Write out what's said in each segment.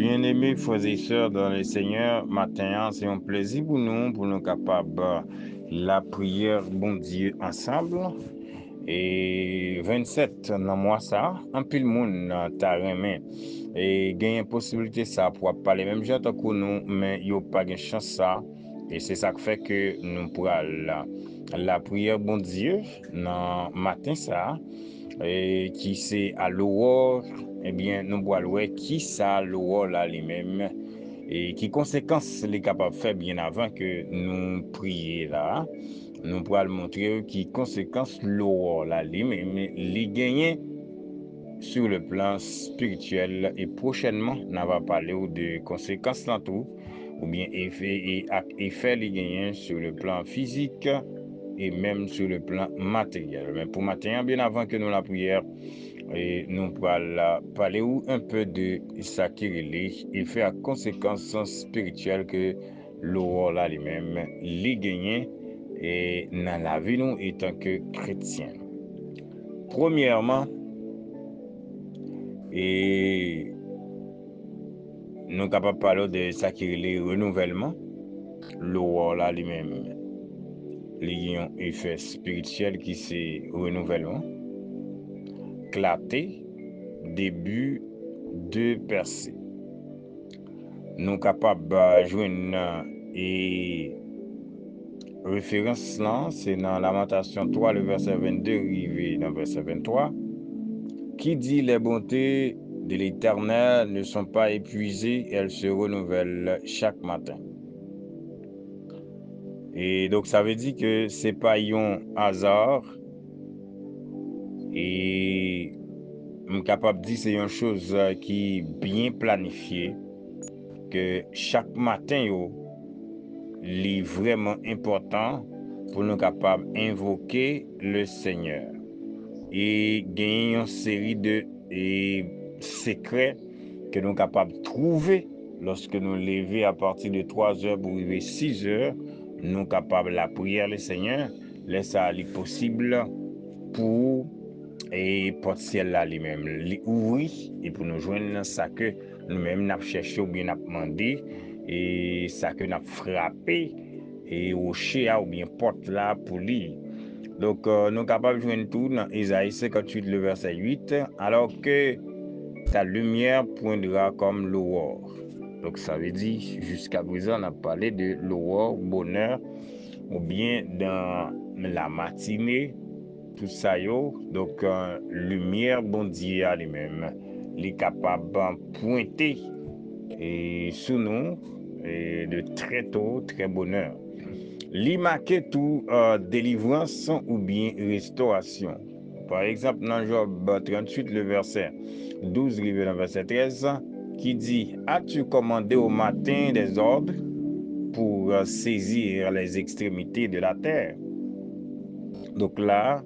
Bien-aimés frères et sœurs dans le Seigneur, matin, c'est un plaisir pour nous capables la prière, bon Dieu, ensemble. Et 27 dans mois ça, un pile monde t'a remis et gagne possibilité ça pour parler même gens tant que nous, mais yo pas de chance ça. Et c'est ça qui fait que nous pourra la prière, bon Dieu, dans matin ça. Et qui c'est à l'aurore, eh bien, nous voyons qui ça l'aurore là lui-même et qui conséquences les capables de faire bien avant que nous prions là. Nous pourrons montrer qui conséquences l'aurore là lui-même les gagner sur le plan spirituel et prochainement on va parler de conséquences dans tout ou bien effet les gagnants sur le plan physique et même sur le plan matériel. Mais pour matin, bien avant que nous la prière, et nous allons parler un peu de ça qui est effet à conséquences spirituelles que l'aurore là lui-même les gagnants et dans la vie nous étant que chrétiens. Premièrement, et nous sommes capables de parler de ça qui est le renouvellement. L'aurore là lui-même, il y a un effet spirituel qui c'est renouvellement. Clarté, début de percée. Nous sommes capables de joindre et référence là, c'est dans Lamentation 3, le verset 22, arrivé dans le verset 23, qui dit les bontés de l'Éternel ne sont pas épuisées, elles se renouvellent chaque matin. Et donc ça veut dire que c'est pas un hasard et je suis capable de dire que c'est une chose qui est bien planifiée, que chaque matin, est vraiment important pour nous capables d'invoquer le Seigneur. Et gagner une série de secrets que nous sommes capables de trouver lorsque nous levons à partir de 3 heures pour arriver 6 heures. Nous sommes capables de la prière le Seigneur, laisse aller possible pour et potentiel là lui-même ouvrir et pour nous joindre ça que nous-mêmes n'a cherché ou bien n'a demandé et ça que n'a frappé et au chéa ou bien porte là pour lui. Donc nous capables de joindre tout dans Isaïe 58 le verset 8 alors que ta lumière poindra comme l'aurore. Donc ça veut dire jusqu'à présent on a parlé de l'aurore, bonheur ou bien dans la matinée tout ça yo, donc lumière bon Dieu à lui-même, les capable de pointer et sous nous et de très tôt, très bonheur. Li marqué tout délivrance ou bien restauration. Par exemple, dans Job 38, le verset 12, le verset 13, qui dit, as-tu commandé au matin des ordres pour saisir les extrémités de la terre? Donc là,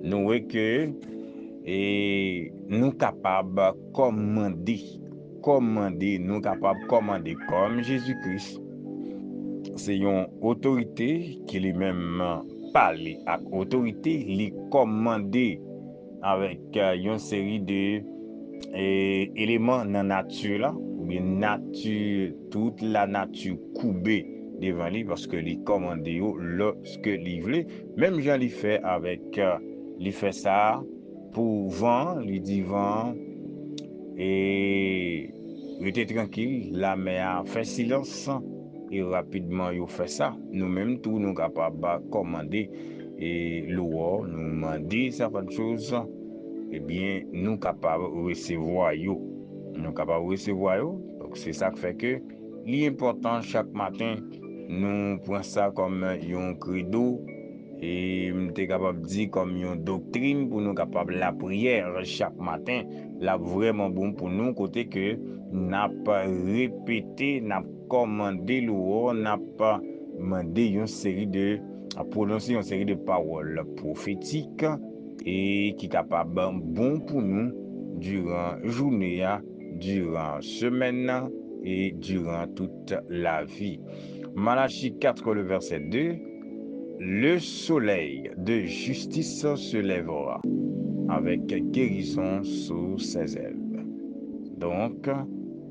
nous voyons que nous capables de commander, nous capables de commander comme Jésus-Christ. C'est une autorité qui lui-même parle avec autorité, lui commander avec une série de éléments dans la nature là, ou bien nature, toute la nature coubée devant lui parce que lui commande lorsque lui veut. Même Jean lui fait avec lui fait ça pour vent, lui dit vent et restez tranquille, la mer a fait silence et rapidement il fait ça. Nous-mêmes tous nous capables de commander et l'eau, nous demander certaines choses, eh bien nous capables de recevoir yo. Nous capables de recevoir yo. Donc c'est ça qui fait que l'important chaque matin nous prenons ça comme un credo et nous sommes capables de dire comme une doctrine pour nous capables la prière chaque matin là vraiment bon pour nous côté que n'a pas répété, n'a commandé l'eau, n'a pas demandé une série de à prononcer une série de paroles prophétiques et qui est capable bon pour nous durant journée, durant semaine et durant toute la vie. Malachie 4, le verset 2, le soleil de justice se lèvera avec guérison sous ses ailes. Donc,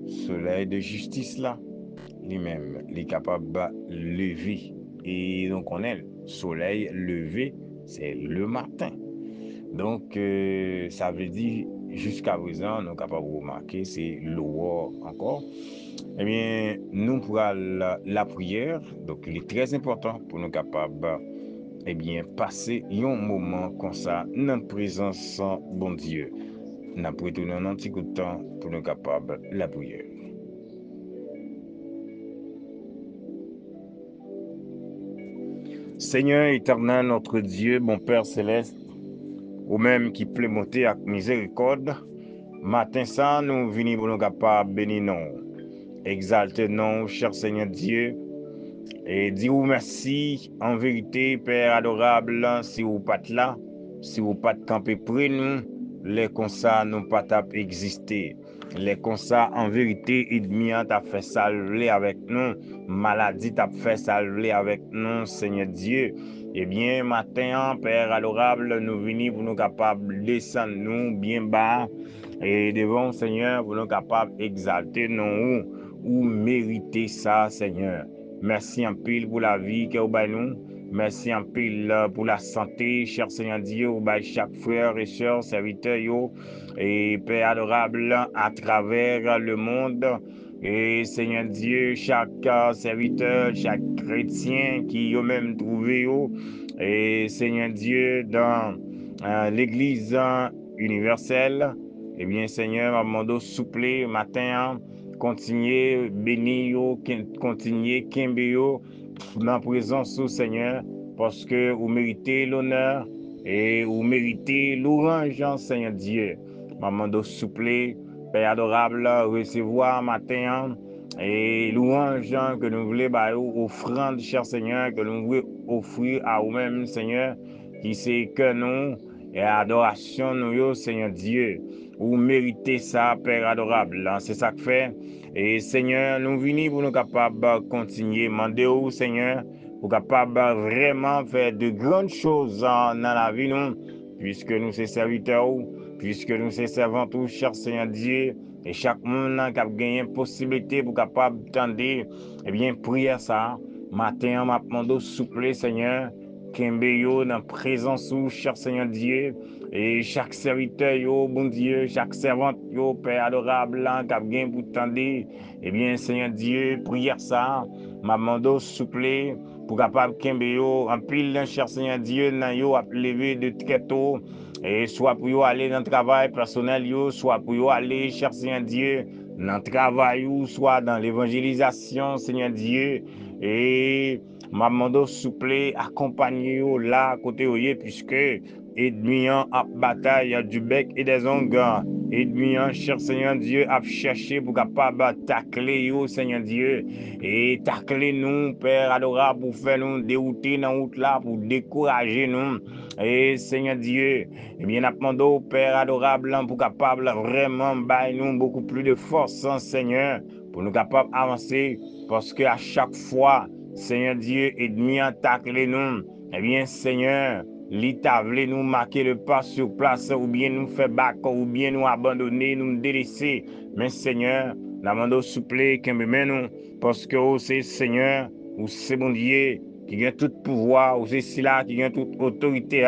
soleil de justice là, lui-même, il est capable de lever. Et donc, on est soleil levé, c'est le matin. Donc, ça veut dire, jusqu'à présent, nous sommes capables de remarquer, c'est l'aurore encore. Eh bien, nous pour la prière, donc il est très important pour nous capables, eh bien, passer un moment comme ça, dans la présence de bon Dieu. Nous avons retourné un petit coup de temps pour nous capables la prière. Seigneur éternel, notre Dieu, mon Père céleste, ou même qui plaît monter avec miséricorde, matin ça, nous venons pour nous capables bénir nous, exalter nous, cher Seigneur Dieu, et dire merci en vérité, Père adorable, si vous pas là, si vous pas camper près nous, les comme ça nous pas exister. Les comme ça en vérité, ennemi t'a fait salver avec nous, maladie t'a fait salver avec nous, Seigneur Dieu. Eh bien, matin, Père adorable, nous venons pour nous capables descendre nous bien bas et devant Seigneur pour nous capables exalter nous ou mériter ça, Seigneur. Merci en pile pour la vie que vous avez nous. Merci en pile pour la santé, cher Seigneur Dieu, vous avez chaque frère et soeur, serviteur, yo, et Père adorable à travers le monde. Et Seigneur Dieu, chaque serviteur, chaque chrétien qui a même trouvé, yo, et Seigneur Dieu, dans l'Église universelle, eh bien Seigneur, Amando souple matin, continuez bénir, continuez kimber dans la présence du Seigneur, parce que vous méritez l'honneur et vous méritez l'orange, Seigneur Dieu. Maman de souple, Père adorable, recevoir matin et louange que nous voulons offrande, cher Seigneur, que nous voulons offrir à vous-même, Seigneur, qui c'est que nous et adoration nous, Seigneur Dieu. Vous méritez ça, Père adorable. C'est ça que fait. Et Seigneur, nous venons pour nous capables de continuer. Demandez au Seigneur pour capable vraiment faire de grandes choses dans la vie, nous, puisque nous sommes serviteurs, puisque nous sommes servants, cher Seigneur Dieu. Et chaque monde qui a gagné possibilité pour capable tendre, eh bien, prière ça. Matin, m'a demandé souple, Seigneur. Kembe yo dans la présence ou cher Seigneur Dieu. Et chaque serviteur, yo, bon Dieu, chaque servante, yo, Père adorable, là, qui a bien pour tendre, eh bien, Seigneur Dieu, prière ça, m'a demandé souple, pour capable kembe yo, en pile, cher Seigneur Dieu, nan yo, a lever de très tôt, et soit pour yo aller dans le travail personnel, yo, soit pour yo aller, cher Seigneur Dieu, dans le travail, ou soit dans l'évangélisation, Seigneur Dieu, et m'a demandé souple, accompagner yo là, côté yo, puisque ennemi en bataille du bec et des ongles. Ennemi en cher Seigneur Dieu a cherché pour capable tacler yo Seigneur Dieu et tacler nous Père adorable pour faire nous dérouter dans route là pour décourager nous et Seigneur Dieu et bien demandé au Père adorable pour capable vraiment bailler nous beaucoup plus de force Seigneur pour nous capable avancer parce que à chaque fois Seigneur Dieu ennemi en tacler nous eh bien Seigneur l'État voulait nous marquer le pas sur place, ou bien nous faire bac, ou bien nous abandonner, nous délaisser. Mais Seigneur, nous demandons souple, que nous, parce que c'est Seigneur, ou c'est bon Dieu, qui a tout pouvoir, ou c'est là qui a toute autorité.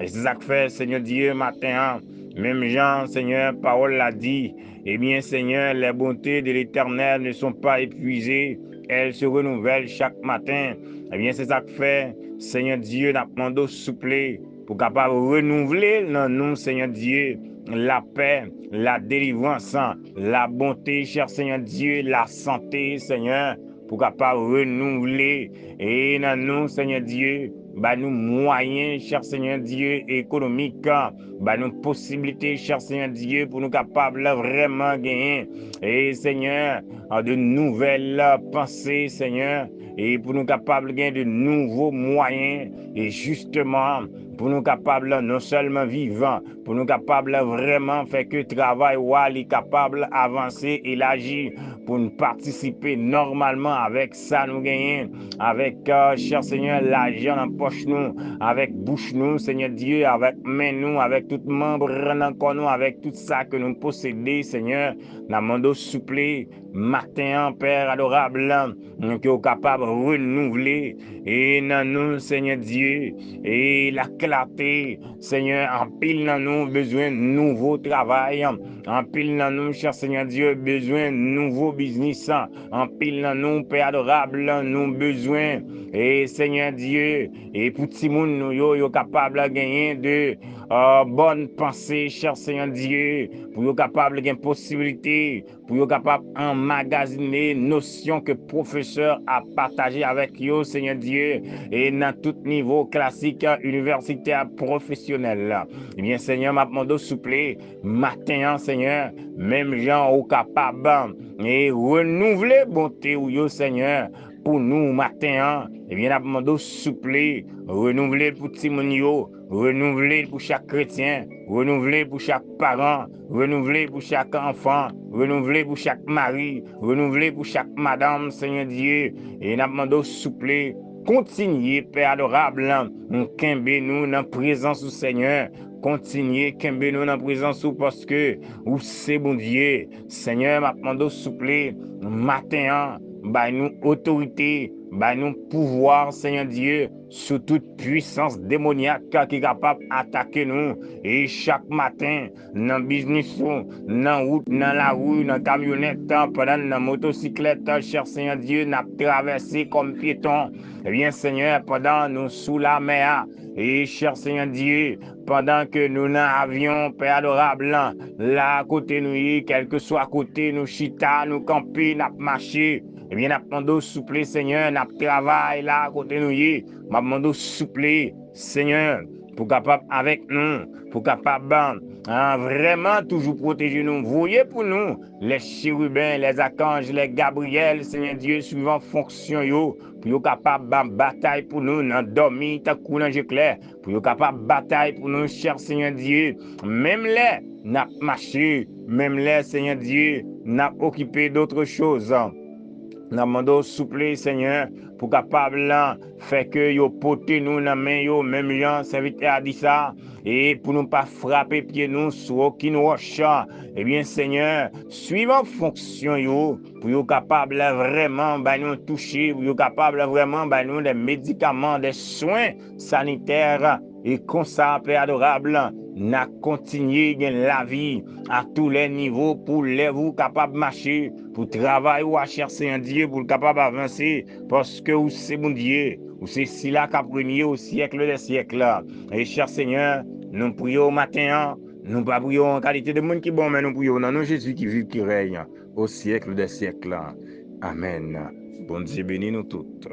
Et c'est ça que fait, Seigneur Dieu, matin. Même Jean, Seigneur, parole l'a dit. Eh bien, Seigneur, les bontés de l'Éternel ne sont pas épuisées. Elles se renouvellent chaque matin. Eh bien, c'est ça que fait, Seigneur Dieu, nous demandons souple pour capable renouveler dans nous, Seigneur Dieu, la paix, la délivrance, la bonté, cher Seigneur Dieu, la santé, Seigneur, pour capable renouveler et dans nous, Seigneur Dieu, bah nous moyens, cher Seigneur Dieu, économiques, bah nous possibilités, cher Seigneur Dieu, pour nous capables vraiment gagner. Et Seigneur, de nouvelles pensées, Seigneur, et pour nous capables de gagner de nouveaux moyens et justement pour nous capables non seulement vivant, pour nous capables vraiment faire que travail est capable d'avancer et l'agir, pour nous participer normalement avec ça nous gagnons, avec, cher Seigneur, l'argent en poche nous, avec bouche nous, Seigneur Dieu, avec main nous, avec tout membre dans corps nous, avec tout ça que nous possédons, Seigneur, nous demandons souple, matin, Père adorable, que nous capable de renouveler, et dans nous, Seigneur Dieu, et la clarté, Seigneur, en pile dans nous, besoin de nouveau travail, en pile dans nous, cher Seigneur Dieu, besoin de nouveau business, en pile dans nous, Père adorable, nous besoin, et Seigneur Dieu, et pour tout le monde, nous, yo capable de gagner de bonnes pensées, cher Seigneur Dieu, pour yo capable de gagner possibilité, pour yo capable emmagasiner notions que professeur a partagé avec yo, Seigneur Dieu, et dans tout niveau classique, universitaire, professionnel. Eh bien, Seigneur, m'a demandé souple, matin, Seigneur, même gens au capable et renouveler bonté ou yo, Seigneur, pour nous matin, eh bien, m'a demandé souple, renouveler pour Timonio, renouveler pour chaque chrétien, renouveler pour chaque parent, renouveler pour chaque enfant, renouveler pour chaque mari, renouveler pour chaque madame, Seigneur Dieu, et n'a demandé souple, continuez, Père adorable, kembe nous dans la présence du Seigneur, continuez, kembe nous dans la présence parce que ou c'est bon Dieu, Seigneur, m'a demandé souple, matin, bah nous autorité, bah nous pouvoir, Seigneur Dieu, sous toute puissance démoniaque qui est capable d'attaquer nous. Et chaque matin, dans le business, dans la route, dans la rue, dans la camionnette, pendant la motocyclette, cher Seigneur Dieu, nous avons traversé comme piéton. Eh bien, Seigneur, pendant nous sous la mer, et cher Seigneur Dieu, pendant que nous n'avions, Père adorable, là à côté nous, quel que soit à côté, nous chita, nous camper, nous marcher. Eh bien, nous demandons souple, Seigneur, nous travaillons là à côté nous, nous demandons souple, Seigneur, pour capable avec nous, pour capable vraiment toujours protéger nous. Voyez pour nous les chérubins, les archanges, les Gabriel, Seigneur Dieu, suivant fonction yo, pour yo capable de bataille pour nous, dans dormir, ta coulant clair, pour yo capable de bataille pour nous, cher Seigneur Dieu, même les n'a marché, même les, Seigneur Dieu, n'a occupé d'autres choses. Nous demandons souple, Seigneur, pour capable faire que yo porter nous dans main yo, même gens serviteur a dit ça, et pour nous pas frapper pied nous sur aucune roche. Eh bien, Seigneur, suivant fonction yo, pour yo capable vraiment nous toucher, pour yo capable vraiment nous des médicaments, des soins sanitaires, et comme ça, Père adorable, n'a continué la vie à tous les niveaux pour les vous capables de marcher, pour travailler ou à chercher un Dieu pour le capable d'avancer, parce que vous c'est mon Dieu, ou c'est si là qu'a premier au siècle des siècles. Et cher Seigneur, nous prions au matin, nous pas prions en qualité de monde qui est bon, mais nous prions dans nom Jésus qui vit, qui règne au siècle des siècles. Amen. Bon Dieu bénit nous toutes.